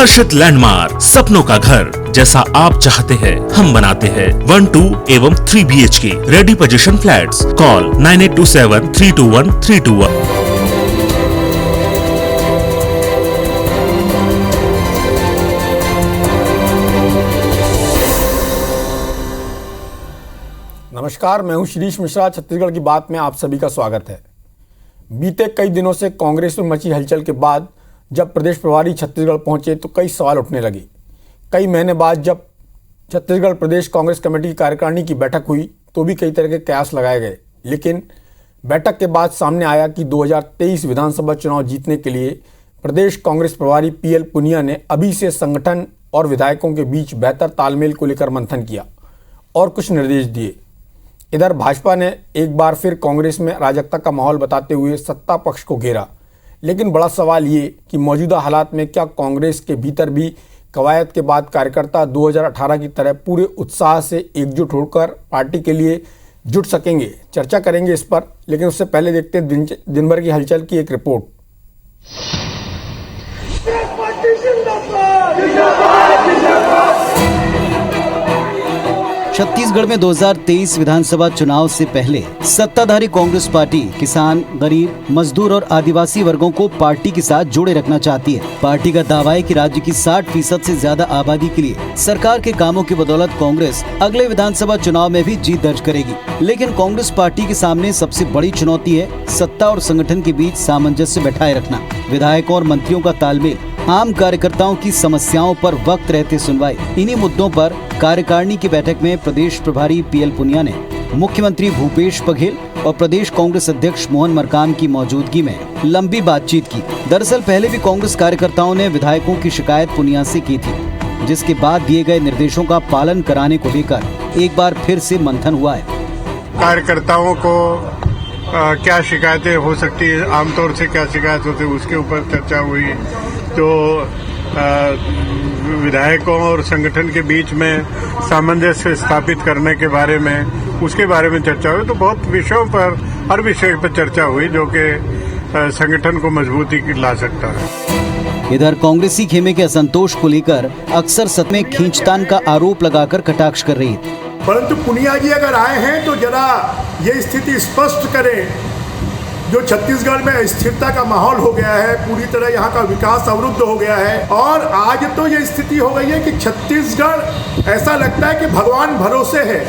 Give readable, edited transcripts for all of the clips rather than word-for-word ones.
हर्षित landmark, सपनों का घर जैसा आप चाहते हैं हम बनाते हैं। 1, 2 एवं 3 BHK ready position flats. Call 9827321321। नमस्कार, मैं हूं शिरीष मिश्रा। छत्तीसगढ़ की बात में आप सभी का स्वागत है। बीते कई दिनों से कांग्रेस में मची हलचल के बाद जब प्रदेश प्रभारी छत्तीसगढ़ पहुंचे तो कई सवाल उठने लगे। कई महीने बाद जब छत्तीसगढ़ प्रदेश कांग्रेस कमेटी की कार्यकारिणी की बैठक हुई तो भी कई तरह के कयास लगाए गए, लेकिन बैठक के बाद सामने आया कि 2023 विधानसभा चुनाव जीतने के लिए प्रदेश कांग्रेस प्रभारी PL पुनिया ने अभी से संगठन और विधायकों के बीच बेहतर तालमेल को लेकर मंथन किया और कुछ निर्देश दिए। इधर भाजपा ने एक बार फिर कांग्रेस में अराजकता का माहौल बताते हुए सत्ता पक्ष को घेरा, लेकिन बड़ा सवाल ये कि मौजूदा हालात में क्या कांग्रेस के भीतर भी कवायद के बाद कार्यकर्ता 2018 की तरह पूरे उत्साह से एकजुट होकर पार्टी के लिए जुट सकेंगे? चर्चा करेंगे इस पर, लेकिन उससे पहले देखते हैं दिन भर की हलचल की एक रिपोर्ट। छत्तीसगढ़ में 2023 विधानसभा चुनाव से पहले सत्ताधारी कांग्रेस पार्टी किसान, गरीब, मजदूर और आदिवासी वर्गों को पार्टी के साथ जोड़े रखना चाहती है। पार्टी का दावा है कि राज्य की 60% से ज्यादा आबादी के लिए सरकार के कामों की बदौलत कांग्रेस अगले विधानसभा चुनाव में भी जीत दर्ज करेगी। लेकिन कांग्रेस पार्टी के सामने सबसे बड़ी चुनौती है सत्ता और संगठन के बीच सामंजस्य बैठाए रखना। विधायकों और मंत्रियों का तालमेल, आम कार्यकर्ताओं की समस्याओं पर वक्त रहते सुनवाई, इन्हीं मुद्दों पर कार्यकारिणी की बैठक में प्रदेश प्रभारी PL पुनिया ने मुख्यमंत्री भूपेश बघेल और प्रदेश कांग्रेस अध्यक्ष मोहन मरकाम की मौजूदगी में लंबी बातचीत की। दरअसल पहले भी कांग्रेस कार्यकर्ताओं ने विधायकों की शिकायत पुनिया से की थी, जिसके बाद दिए गए निर्देशों का पालन कराने को लेकर एक बार फिर से मंथन हुआ है। कार्यकर्ताओं को क्या शिकायतें हो सकती है, आमतौर से क्या शिकायत होती है, उसके ऊपर चर्चा हुई। तो विधायकों और संगठन के बीच में सामंजस्य स्थापित करने के बारे में, उसके बारे में चर्चा हुई। तो बहुत विषयों पर, हर विषय पर चर्चा हुई जो कि संगठन को मजबूती ला सकता है। इधर कांग्रेसी खेमे के असंतोष को लेकर अक्सर सत्ता में खींचतान का आरोप लगाकर कटाक्ष कर रही है। परंतु पुनिया जी अगर आए हैं तो जरा ये स्थिति स्पष्ट करें, जो छत्तीसगढ़ में स्थिरता का माहौल हो गया है, पूरी तरह यहाँ का विकास अवरुद्ध हो गया है और आज तो ये स्थिति हो गई है कि छत्तीसगढ़ ऐसा लगता है कि भगवान भरोसे है।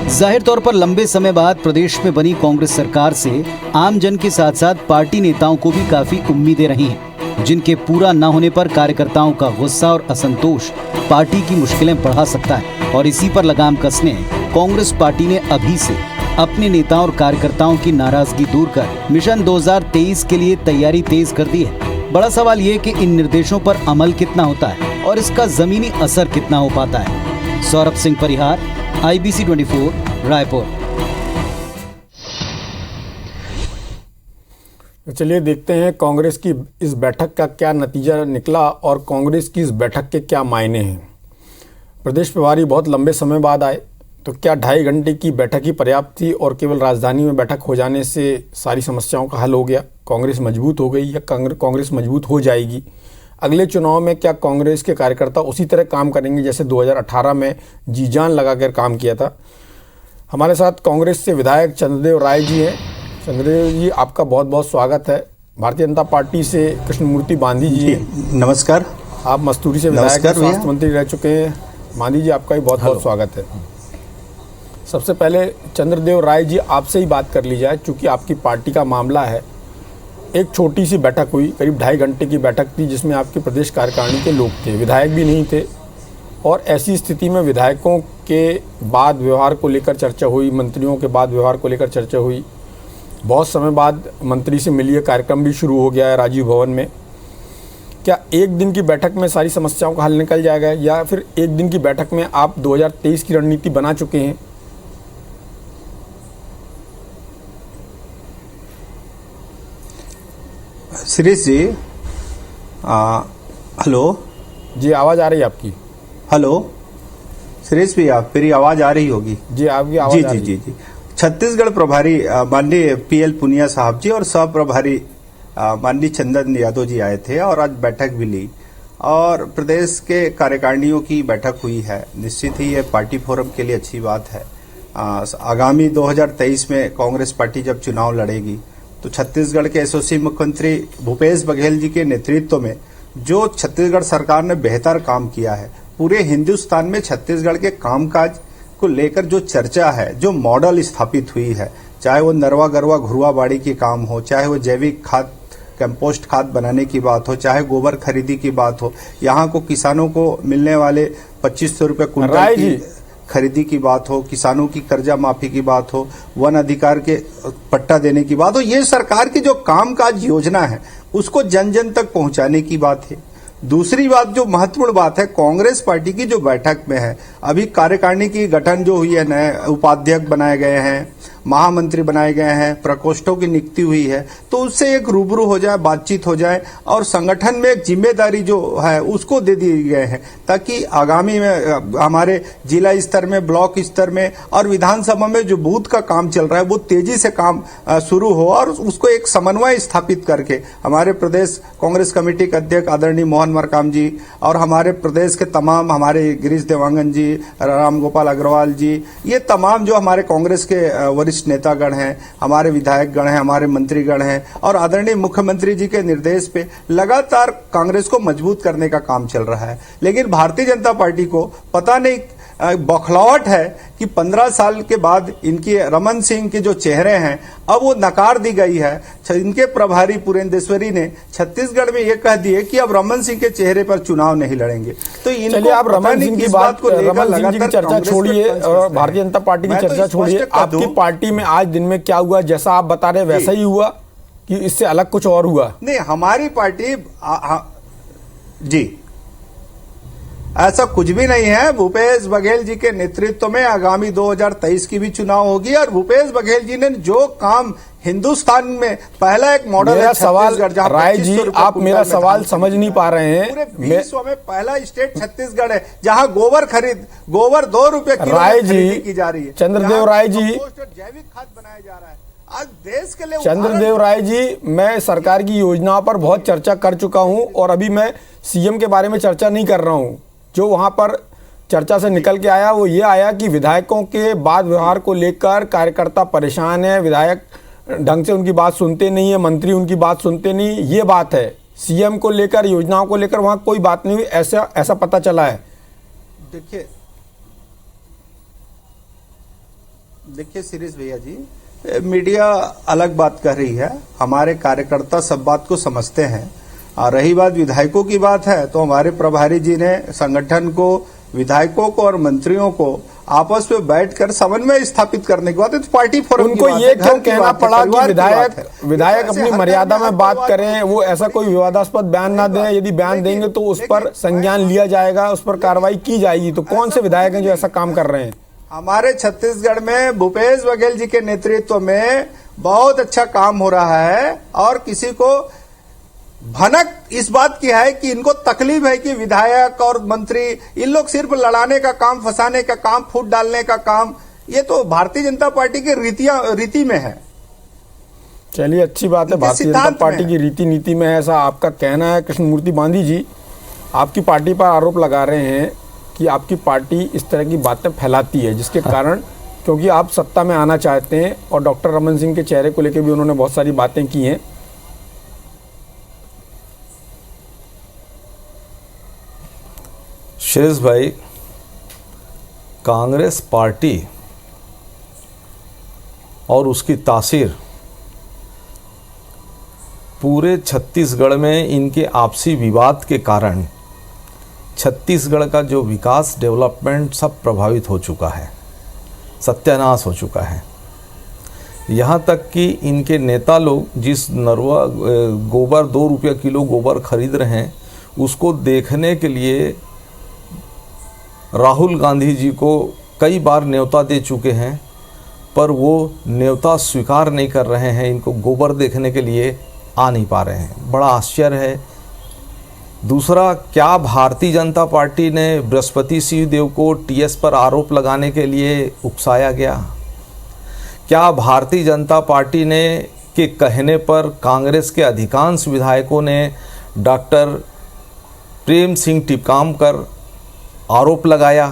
जाहिर तौर पर लंबे समय बाद प्रदेश में बनी कांग्रेस सरकार से आम जन के साथ साथ पार्टी नेताओं को भी काफी उम्मीदें रही हैं, जिनके पूरा न होने पर कार्यकर्ताओं का गुस्सा और असंतोष पार्टी की मुश्किलें बढ़ा सकता है। और इसी पर लगाम कसने कांग्रेस पार्टी ने अभी से अपने नेताओं और कार्यकर्ताओं की नाराजगी दूर कर मिशन 2023 के लिए तैयारी तेज कर दी है। बड़ा सवाल ये कि इन निर्देशों पर अमल कितना होता है और इसका जमीनी असर कितना हो पाता है। सौरभ सिंह परिहार, IBC 24, रायपुर। चलिए देखते हैं कांग्रेस की इस बैठक का क्या नतीजा निकला और कांग्रेस की इस बैठक के क्या मायने हैं। प्रदेश प्रभारी बहुत लंबे समय बाद आए, तो क्या 2.5 घंटे की बैठक ही पर्याप्त थी और केवल राजधानी में बैठक हो जाने से सारी समस्याओं का हल हो गया? कांग्रेस मजबूत हो गई या कांग्रेस मजबूत हो जाएगी? अगले चुनाव में क्या कांग्रेस के कार्यकर्ता उसी तरह काम करेंगे जैसे 2018 में जी जान लगाकर काम किया था? हमारे साथ कांग्रेस से विधायक चंद्रदेव राय जी हैं। चंद्रदेव जी, आपका बहुत बहुत स्वागत है। भारतीय जनता पार्टी से कृष्णमूर्ति बांधी जी हैं। नमस्कार। आप मस्तूरी से विधायक स्वास्थ्य मंत्री रह चुके हैं। बांधी जी, आपका भी बहुत बहुत स्वागत है। सबसे पहले चंद्रदेव राय जी, आपसे ही बात कर ली जाए, चूँकि आपकी पार्टी का मामला है। एक छोटी सी बैठक हुई, करीब 2.5 घंटे की बैठक थी, जिसमें आपके प्रदेश कार्यकारिणी के लोग थे, विधायक भी नहीं थे। और ऐसी स्थिति में विधायकों के बाद व्यवहार को लेकर चर्चा हुई, मंत्रियों के बाद व्यवहार को लेकर चर्चा हुई। बहुत समय बाद मंत्री से मिलिए कार्यक्रम भी शुरू हो गया है राजीव भवन में। क्या एक दिन की बैठक में सारी समस्याओं का हल निकल जाएगा या फिर एक दिन की बैठक में आप 2023 की रणनीति बना चुके हैं? शिरीष जी, हेलो जी, आवाज़ आ रही है आपकी? हेलो शिरीष भी, आप मेरी आवाज़ आ रही होगी जी, आपकी आवाज़ आ रही है। जी। छत्तीसगढ़ प्रभारी माननीय PL पुनिया साहब जी और सह प्रभारी माननीय चंदन यादव जी आए थे और आज बैठक भी ली। और प्रदेश के कार्यकारिणियों की बैठक हुई है। निश्चित ही ये पार्टी फोरम के लिए अच्छी बात है। आगामी 2023 में कांग्रेस पार्टी जब चुनाव लड़ेगी तो छत्तीसगढ़ के यशस्वी मुख्यमंत्री भूपेश बघेल जी के नेतृत्व में जो छत्तीसगढ़ सरकार ने बेहतर काम किया है, पूरे हिंदुस्तान में छत्तीसगढ़ के कामकाज को लेकर जो चर्चा है, जो मॉडल स्थापित हुई है, चाहे वो नरवा गरवा घुरुआ बाड़ी की काम हो, चाहे वो जैविक खाद कंपोस्ट खाद बनाने की बात हो, चाहे गोबर खरीदी की बात हो, यहाँ को किसानों को मिलने वाले 2500 रुपये कुंटल की खरीदी की बात हो, किसानों की कर्जा माफी की बात हो, वन अधिकार के पट्टा देने की बात हो, ये सरकार की जो कामकाज योजना है उसको जन जन तक पहुंचाने की बात है। दूसरी बात जो महत्वपूर्ण बात है, कांग्रेस पार्टी की जो बैठक में है, अभी कार्यकारिणी की गठन जो हुई है, नए उपाध्यक्ष बनाए गए हैं, महामंत्री बनाए गए हैं, प्रकोष्ठों की नियुक्ति हुई है, तो उससे एक रूबरू हो जाए, बातचीत हो जाए और संगठन में एक जिम्मेदारी जो है उसको दे दिए गए हैं, ताकि आगामी में हमारे जिला स्तर में, ब्लॉक स्तर में और विधानसभा में जो बूथ का काम चल रहा है वो तेजी से काम शुरू हो और उसको एक समन्वय स्थापित करके हमारे प्रदेश कांग्रेस कमेटी के अध्यक्ष आदरणीय मोहन मरकाम जी और हमारे प्रदेश के तमाम, हमारे गिरीश देवांगन जी, राम गोपाल अग्रवाल जी, ये तमाम जो हमारे कांग्रेस के वरिष्ठ नेतागण हैं, हमारे विधायकगण हैं, हमारे मंत्रीगण हैं और आदरणीय मुख्यमंत्री जी के निर्देश पे लगातार कांग्रेस को मजबूत करने का काम चल रहा है। लेकिन भारतीय जनता पार्टी को पता नहीं बौखलाहट है कि 15 साल के बाद इनकी रमन सिंह के जो चेहरे हैं अब वो नकार दी गई है। इनके प्रभारी पुरेंदेश्वरी ने छत्तीसगढ़ में ये कह दिए कि अब रमन सिंह के चेहरे पर चुनाव नहीं लड़ेंगे। तो चलिए आप रमन सिंह की बात को रमन सिंह जी की चर्चा छोड़िए और भारतीय जनता पार्टी की चर्चा छोड़िए, आपकी पार्टी में आज दिन में क्या हुआ? जैसा आप बता रहे वैसा ही हुआ कि इससे अलग कुछ और हुआ? नहीं, हमारी पार्टी जी ऐसा कुछ भी नहीं है। भूपेश बघेल जी के नेतृत्व में आगामी 2023 की भी चुनाव होगी और भूपेश बघेल जी ने जो काम हिंदुस्तान में पहला एक मॉडल है सवाल राय जी, आप मेरा सवाल समझ नहीं पा रहे हैं। पूरे विश्व में पहला स्टेट छत्तीसगढ़ है जहां गोबर 2 रुपए किलो राय जी की जा रही है। चंद्रदेव राय जी, जैविक खाद बनाया जा रहा है आज देश के लिए। चंद्रदेव राय जी, मैं सरकार की योजनाओं पर बहुत चर्चा कर चुका हूं और अभी मैं सीएम के बारे में चर्चा नहीं कर रहा हूं। जो वहां पर चर्चा से निकल के आया वो ये आया कि विधायकों के बाद व्यवहार को लेकर कार्यकर्ता परेशान है, विधायक ढंग से उनकी बात सुनते नहीं है, मंत्री उनकी बात सुनते नहीं, ये बात है। सीएम को लेकर, योजनाओं को लेकर वहां कोई बात नहीं हुई, ऐसा पता चला है। देखिए शिरीष भैया जी, मीडिया अलग बात कर रही है, हमारे कार्यकर्ता सब बात को समझते हैं। और रही बात विधायकों की बात है तो हमारे प्रभारी जी ने संगठन को, विधायकों को और मंत्रियों को आपस में बैठकर समन्वय स्थापित करने की बात है। तो पार्टी फोरम उनको ये क्यों कहना पड़ा कि विधायक अपनी मर्यादा में बात करें, वो ऐसा कोई विवादास्पद बयान ना दें? यदि बयान देंगे तो उस पर संज्ञान लिया जाएगा, उस पर कार्रवाई की जाएगी। तो कौन से विधायक हैं जो ऐसा काम कर रहे हैं? हमारे छत्तीसगढ़ में भूपेश बघेल जी के नेतृत्व में बहुत अच्छा काम हो रहा है और किसी को भनक इस बात की है कि इनको तकलीफ है कि विधायक और मंत्री इन लोग सिर्फ लड़ाने का काम, फंसाने का काम, फूट डालने का काम, ये तो भारतीय जनता पार्टी की रीति में है। चलिए अच्छी बात है, भारतीय जनता पार्टी की रीति नीति में है, ऐसा आपका कहना है। कृष्णमूर्ति बांधी जी, आपकी पार्टी पर आरोप लगा रहे हैं कि आपकी पार्टी इस तरह की बातें फैलाती है, जिसके कारण क्योंकि आप सत्ता में आना चाहते हैं और डॉक्टर रमन सिंह के चेहरे को लेकर भी उन्होंने बहुत सारी बातें की हैं। शिरीष भाई, कांग्रेस पार्टी और उसकी तासीर पूरे छत्तीसगढ़ में इनके आपसी विवाद के कारण छत्तीसगढ़ का जो विकास, डेवलपमेंट सब प्रभावित हो चुका है, सत्यानाश हो चुका है। यहाँ तक कि इनके नेता लोग जिस नरवा गोबर 2 रुपये किलो गोबर खरीद रहे हैं, उसको देखने के लिए राहुल गांधी जी को कई बार न्योता दे चुके हैं, पर वो न्योता स्वीकार नहीं कर रहे हैं, इनको गोबर देखने के लिए आ नहीं पा रहे हैं। बड़ा आश्चर्य है। दूसरा, क्या भारतीय जनता पार्टी ने बृहस्पति सिंह देव को टीएस पर आरोप लगाने के लिए उकसाया गया? क्या भारतीय जनता पार्टी ने के कहने पर कांग्रेस के अधिकांश विधायकों ने डॉक्टर प्रेम सिंह टिपकामकर आरोप लगाया।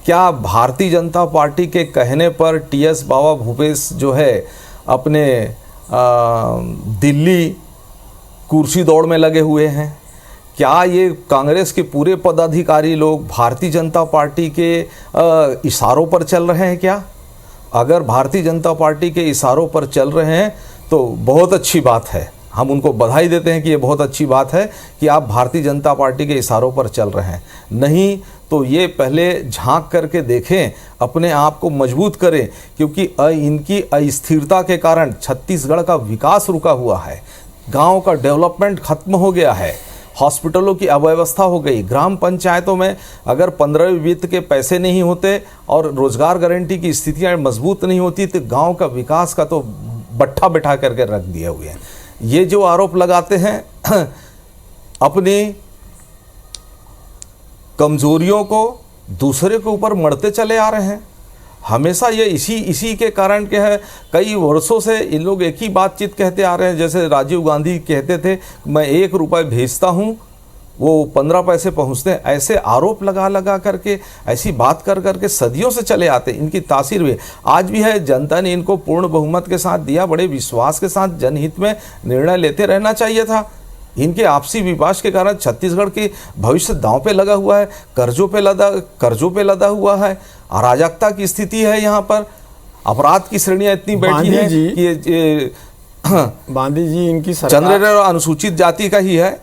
क्या भारतीय जनता पार्टी के कहने पर टीएस बाबा भूपेश जो है अपने दिल्ली कुर्सी दौड़ में लगे हुए हैं? क्या ये कांग्रेस के पूरे पदाधिकारी लोग भारतीय जनता पार्टी के इशारों पर चल रहे हैं क्या? अगर भारतीय जनता पार्टी के इशारों पर चल रहे हैं तो बहुत अच्छी बात है, हम उनको बधाई देते हैं कि ये बहुत अच्छी बात है कि आप भारतीय जनता पार्टी के इशारों पर चल रहे हैं। नहीं तो ये पहले झांक करके देखें, अपने आप को मजबूत करें, क्योंकि इनकी अस्थिरता के कारण छत्तीसगढ़ का विकास रुका हुआ है, गांव का डेवलपमेंट खत्म हो गया है, हॉस्पिटलों की अव्यवस्था हो गई, ग्राम पंचायतों में अगर 15वीं वित्त के पैसे नहीं होते और रोजगार गारंटी की स्थितियाँ मजबूत नहीं होती तो गाँव का विकास का तो बट्ठा बैठा करके रख दिए हुए हैं। ये जो आरोप लगाते हैं अपनी कमजोरियों को दूसरे के ऊपर मढ़ते चले आ रहे हैं। हमेशा ये इसी के कारण के है, कई वर्षों से इन लोग एक ही बातचीत कहते आ रहे हैं। जैसे राजीव गांधी कहते थे मैं 1 रुपये भेजता हूँ वो 15 पैसे पहुँचते हैं, ऐसे आरोप लगा करके ऐसी बात कर करके सदियों से चले आते। इनकी तासीर हुई आज भी है, जनता ने इनको पूर्ण बहुमत के साथ दिया, बड़े विश्वास के साथ जनहित में निर्णय लेते रहना चाहिए था। इनके आपसी विवाद के कारण छत्तीसगढ़ के भविष्य दांव पे लगा हुआ है, कर्जों पे लदा हुआ है, अराजकता की स्थिति है, यहाँ पर अपराध की श्रेणियाँ इतनी बैठी हैं कि बांदी जी इनकी सरकार चंद्र अनुसूचित जाति का ही है।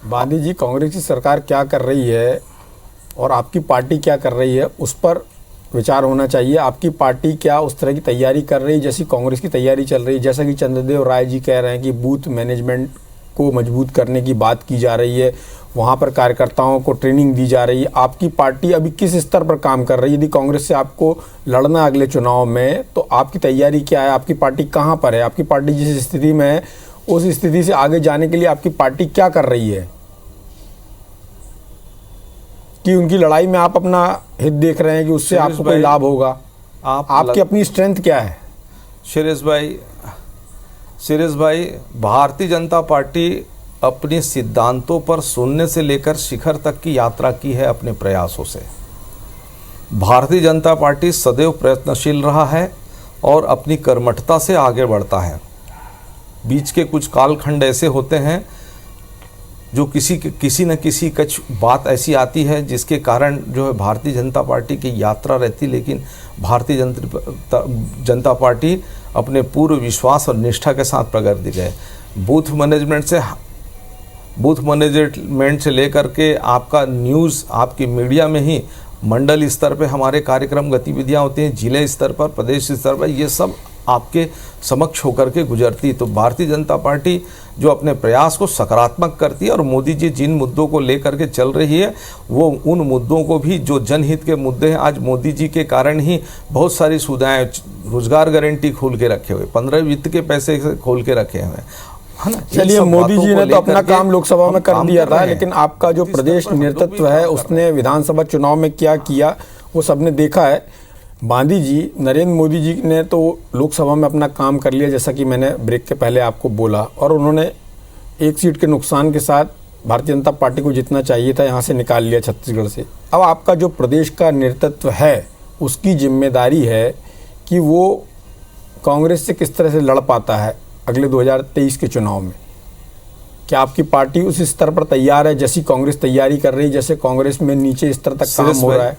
बांदी जी, कांग्रेस की सरकार क्या कर रही है और आपकी पार्टी क्या कर रही है उस पर विचार होना चाहिए। आपकी पार्टी क्या उस तरह की तैयारी कर रही है जैसी कांग्रेस की तैयारी चल रही है? जैसा कि चंद्रदेव राय जी कह रहे हैं कि बूथ मैनेजमेंट को मजबूत करने की बात की जा रही है, वहाँ पर कार्यकर्ताओं को ट्रेनिंग दी जा रही है। आपकी पार्टी अभी किस स्तर पर काम कर रही है? यदि कांग्रेस से आपको लड़ना अगले चुनाव में तो आपकी तैयारी क्या है? आपकी पार्टी कहाँ पर है? आपकी पार्टी जिस स्थिति में है उस स्थिति से आगे जाने के लिए आपकी पार्टी क्या कर रही है कि उनकी लड़ाई में आप अपना हित देख रहे हैं कि उससे आपको कोई लाभ होगा? आपकी अपनी स्ट्रेंथ क्या है? सुरेश भाई, भारतीय जनता पार्टी अपने सिद्धांतों पर शून्य से लेकर शिखर तक की यात्रा की है अपने प्रयासों से। भारतीय जनता पार्टी सदैव प्रयत्नशील रहा है और अपनी कर्मठता से आगे बढ़ता है। बीच के कुछ कालखंड ऐसे होते हैं जो किसी न किसी कुछ बात ऐसी आती है जिसके कारण जो है भारतीय जनता पार्टी की यात्रा रहती, लेकिन भारतीय जनता पार्टी अपने पूर्ण विश्वास और निष्ठा के साथ प्रगति गए। बूथ मैनेजमेंट से लेकर के आपका न्यूज़, आपकी मीडिया में ही मंडल स्तर पे हमारे कार्यक्रम गतिविधियां होती हैं, जिले स्तर पर, प्रदेश स्तर पर, ये सब आपके समक्ष होकर के गुजरती। तो भारतीय जनता पार्टी जो अपने प्रयास को सकारात्मक करती है और मोदी जी जिन मुद्दों को लेकर के चल रही है वो उन मुद्दों को भी, जो जनहित के मुद्दे हैं, आज मोदी जी के कारण ही बहुत सारी सुविधाएं, रोजगार गारंटी खोल के रखे हुए, 15 वित्त के पैसे खोल के रखे हुए, है ना। चलिए, मोदी जी ने तो अपना काम लोकसभा में कर दिया था, लेकिन आपका जो प्रदेश नेतृत्व है उसने विधानसभा चुनाव में क्या किया वो सबने देखा है। बांदी जी, नरेंद्र मोदी जी ने तो लोकसभा में अपना काम कर लिया, जैसा कि मैंने ब्रेक के पहले आपको बोला, और उन्होंने 1 सीट के नुकसान के साथ भारतीय जनता पार्टी को जितना चाहिए था यहाँ से निकाल लिया छत्तीसगढ़ से। अब आपका जो प्रदेश का नेतृत्व है उसकी जिम्मेदारी है कि वो कांग्रेस से किस तरह से लड़ पाता है अगले 2023 के चुनाव में। क्या आपकी पार्टी उस स्तर पर तैयार है जैसी कांग्रेस तैयारी कर रही है, जैसे कांग्रेस में नीचे स्तर तक काम हो रहा है?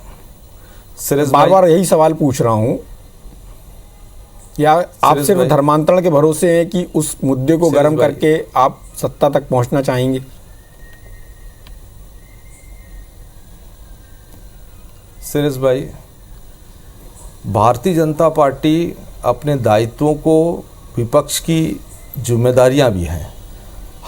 बार बार यही सवाल पूछ रहा हूं, या आप सिर्फ धर्मांतरण के भरोसे हैं कि उस मुद्दे को गर्म करके आप सत्ता तक पहुंचना चाहेंगे? सुरेश भाई, भारतीय जनता पार्टी अपने दायित्वों को, विपक्ष की जिम्मेदारियां भी हैं,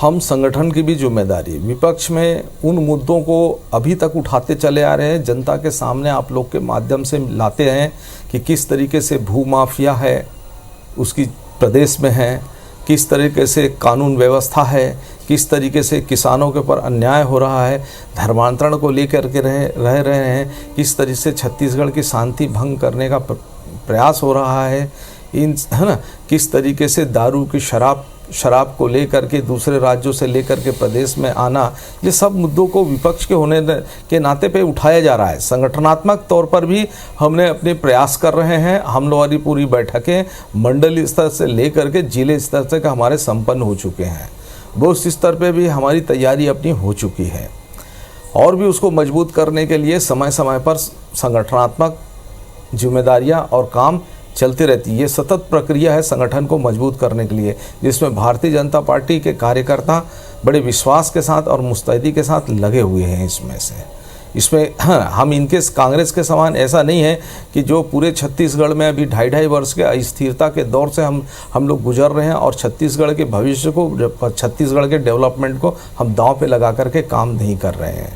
हम संगठन की भी जिम्मेदारी, विपक्ष में उन मुद्दों को अभी तक उठाते चले आ रहे हैं, जनता के सामने आप लोग के माध्यम से लाते हैं कि किस तरीके से भू माफिया है उसकी प्रदेश में है, किस तरीके से कानून व्यवस्था है, किस तरीके से किसानों के ऊपर अन्याय हो रहा है, धर्मांतरण को लेकर के रह रहे हैं, किस तरीके से छत्तीसगढ़ की शांति भंग करने का प्रयास हो रहा है, इन, है ना, किस तरीके से दारू की, शराब शराब को लेकर के दूसरे राज्यों से लेकर के प्रदेश में आना, ये सब मुद्दों को विपक्ष के होने के नाते पे उठाया जा रहा है। संगठनात्मक तौर पर भी हमने अपने प्रयास कर रहे हैं। हम लोगों की पूरी बैठकें मंडलीय स्तर से लेकर के जिले स्तर तक हमारे संपन्न हो चुके हैं। बूथ स्तर पे भी हमारी तैयारी अपनी हो चुकी है और भी उसको मजबूत करने के लिए समय समय पर संगठनात्मक जिम्मेदारियां और काम चलती रहती है। ये सतत प्रक्रिया है संगठन को मजबूत करने के लिए, जिसमें भारतीय जनता पार्टी के कार्यकर्ता बड़े विश्वास के साथ और मुस्तैदी के साथ लगे हुए हैं। इसमें हम इनके कांग्रेस के समान ऐसा नहीं है कि जो पूरे छत्तीसगढ़ में अभी 2.5 वर्ष के अस्थिरता के दौर से हम लोग गुजर रहे हैं और छत्तीसगढ़ के भविष्य को, छत्तीसगढ़ के डेवलपमेंट को हम दांव पे लगा करके काम नहीं कर रहे हैं।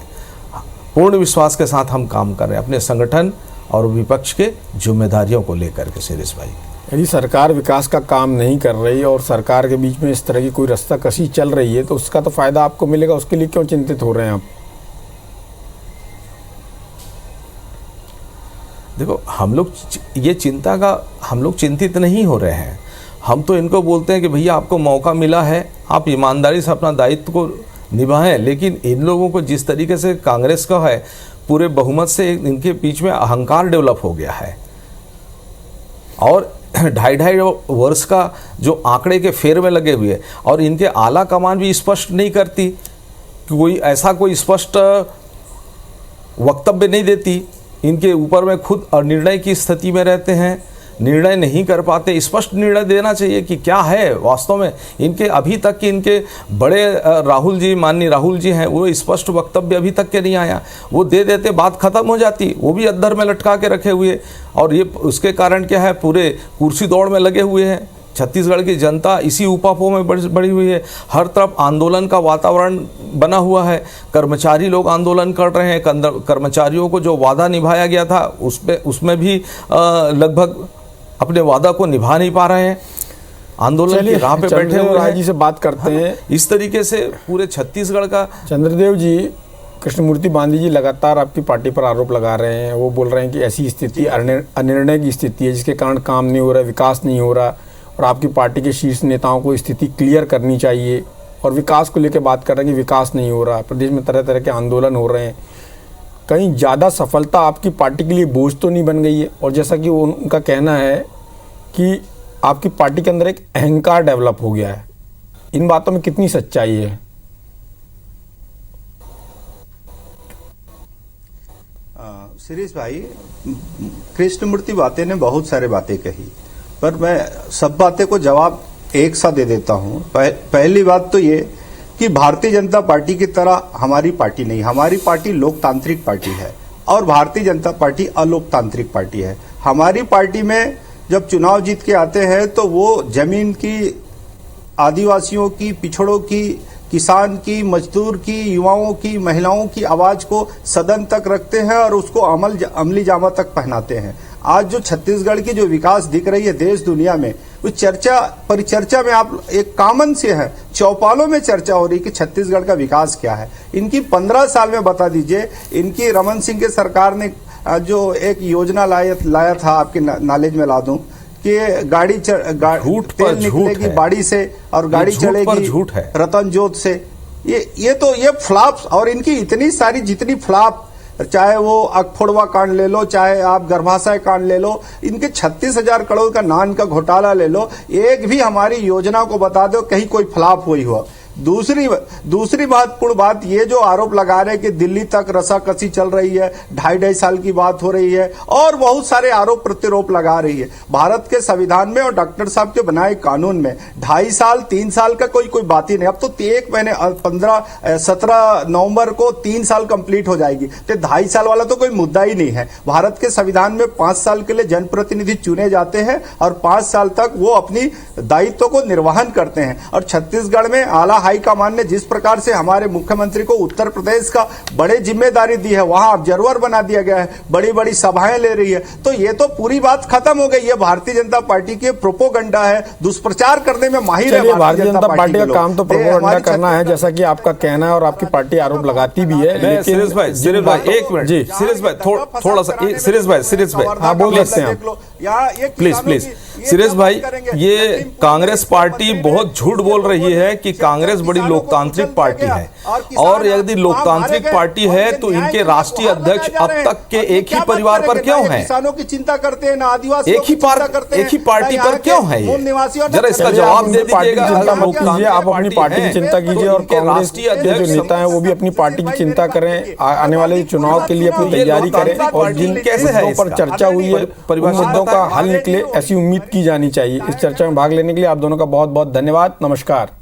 पूर्ण विश्वास के साथ हम काम कर रहे हैं अपने संगठन और विपक्ष के जिम्मेदारियों को लेकर के। शिरीष भाई, यदि सरकार विकास का काम नहीं कर रही और सरकार के बीच में इस तरह की कोई रास्ता कसी चल रही है तो उसका तो फायदा आपको मिलेगा, उसके लिए क्यों चिंतित हो रहे हैं आप? देखो, हम लोग चिंतित नहीं हो रहे हैं। हम तो इनको बोलते हैं कि भैया आपको मौका मिला है, आप ईमानदारी से अपना दायित्व को निभाएं। लेकिन इन लोगों को जिस तरीके से कांग्रेस का है, पूरे बहुमत से इनके बीच में अहंकार डेवलप हो गया है और 2.5 वर्ष का जो आंकड़े के फेर में लगे हुए और इनके आला कमान भी स्पष्ट नहीं करती, कोई स्पष्ट वक्तव्य नहीं देती। इनके ऊपर में खुद अनिर्णय की स्थिति में रहते हैं, निर्णय नहीं कर पाते। स्पष्ट निर्णय देना चाहिए कि क्या है वास्तव में। इनके अभी तक कि इनके बड़े माननीय राहुल जी हैं, वो स्पष्ट वक्तव्य अभी तक के नहीं आया। वो दे देते, बात खत्म हो जाती, वो भी अद्धर में लटका के रखे हुए। और ये उसके कारण क्या है, पूरे कुर्सी दौड़ में लगे हुए हैं। छत्तीसगढ़ की जनता इसी उपापों में बढ़ी हुई है। हर तरफ आंदोलन का वातावरण बना हुआ है। कर्मचारी लोग आंदोलन कर रहे हैं। कर्मचारियों को जो वादा निभाया गया था उसमें भी लगभग अपने वादा को निभा नहीं पा रहे हैं। आंदोलन की राह पे बैठे हुए राय जी से बात करते हैं। इस तरीके से पूरे छत्तीसगढ़ का चंद्रदेव जी, कृष्णमूर्ति बांदी जी लगातार आपकी पार्टी पर आरोप लगा रहे हैं। वो बोल रहे हैं कि ऐसी स्थिति अनिर्णय की स्थिति है जिसके कारण काम नहीं हो रहा, विकास नहीं हो रहा और आपकी पार्टी के शीर्ष नेताओं को स्थिति क्लियर करनी चाहिए। और विकास को लेकर बात कर रहे हैं कि विकास नहीं हो रहा, प्रदेश में तरह तरह के आंदोलन हो रहे हैं। कहीं ज़्यादा सफलता आपकी पार्टी के लिए बोझ तो नहीं बन गई है? और जैसा कि उनका कहना है कि आपकी पार्टी के अंदर एक अहंकार डेवलप हो गया है, इन बातों में कितनी सच्चाई है? शिरीष भाई, कृष्णमूर्ति बातें ने बहुत सारे बातें कही, पर मैं सब बातें को जवाब एक सा दे देता हूं। पहली बात तो ये कि भारतीय जनता पार्टी की तरह हमारी पार्टी नहीं, हमारी पार्टी लोकतांत्रिक पार्टी है और भारतीय जनता पार्टी अलोकतांत्रिक पार्टी है। हमारी पार्टी में जब चुनाव जीत के आते हैं तो वो जमीन की, आदिवासियों की, पिछड़ों की, किसान की, मजदूर की, युवाओं की, महिलाओं की आवाज को सदन तक रखते हैं और उसको अमली जामा तक पहनाते हैं। आज जो छत्तीसगढ़ की जो विकास दिख रही है देश दुनिया में, वो परिचर्चा में आप एक कॉमन से है, चौपालों में चर्चा हो रही कि छत्तीसगढ़ का विकास क्या है। इनकी 15 साल में बता दीजिए, इनकी रमन सिंह के सरकार ने जो एक योजना लाया था, आपके नॉलेज में ला दूं कि तेल निकलेगी बाड़ी से और गाड़ी चलेगी रतनजोत से। ये फ्लॉप्स, और इनकी इतनी सारी जितनी फ्लॉप, चाहे वो अखफोड़वा कांड ले लो, चाहे आप गर्भाशय कांड ले लो, इनके 36,000 करोड़ का नान का घोटाला ले लो, एक भी हमारी योजना को बता दो कहीं कोई फ्लॉप हुई हो। दूसरी महत्वपूर्ण बात, ये जो आरोप लगा रहे हैं कि दिल्ली तक रसाकसी चल रही है, 2.5 साल की बात हो रही है और बहुत सारे आरोप प्रत्यारोप लगा रही है। भारत के संविधान में और डॉक्टर साहब के बनाए कानून में 2.5 साल 3 साल का कोई बात ही नहीं। अब तो 1 महीने 17 नवंबर को 3 साल कंप्लीट हो जाएगी, तो 2.5 साल वाला तो कोई मुद्दा ही नहीं है। भारत के संविधान में 5 साल के लिए जनप्रतिनिधि चुने जाते हैं और 5 साल तक वो अपनी दायित्व को निर्वहन करते हैं। और छत्तीसगढ़ में आला हाईकमान ने जिस प्रकार से हमारे मुख्यमंत्री को उत्तर प्रदेश का बड़े जिम्मेदारी दी है, वहां ऑब्जर्वर बना दिया गया है, बड़ी बड़ी सभाएं ले रही है, तो ये तो पूरी बात खत्म हो गई है। भारतीय जनता पार्टी के प्रोपोगंडा है, दुष्प्रचार करने में माहिर है भारतीय जनता पार्टी का काम तो प्रोपोगंडा करना है, जैसा कि आपका कहना है और आपकी पार्टी आरोप लगाती भी है। लेकिन शिरीष भाई एक मिनट जी, शिरीष भाई थोड़ा सा, शिरीष भाई हाँ बोल सकते हैं प्लीज। सुरेश भाई, ये कांग्रेस पार्टी बहुत झूठ बोल रही है कि कांग्रेस बड़ी लोकतांत्रिक पार्टी है, और यदि लोकतांत्रिक पार्टी है तो इनके राष्ट्रीय अध्यक्ष अब तक के एक ही परिवार पर क्यों हैं? किसानों की चिंता करते हैं ना आदिवासी एक ही पार्टी पर क्यों है ये? जरा इसका जवाब दे दीजिएगा। आप अपनी पार्टी की चिंता कीजिए और कांग्रेस के जो नेता हैं वो भी अपनी पार्टी की चिंता करें, आने वाले चुनाव के लिए अपनी तैयारी करें, और जिन मुद्दों पर चर्चा हुई है उन मुद्दों का हल निकले, ऐसी उम्मीद की जानी चाहिए। इस चर्चा में भाग लेने के लिए आप दोनों का बहुत बहुत धन्यवाद। नमस्कार।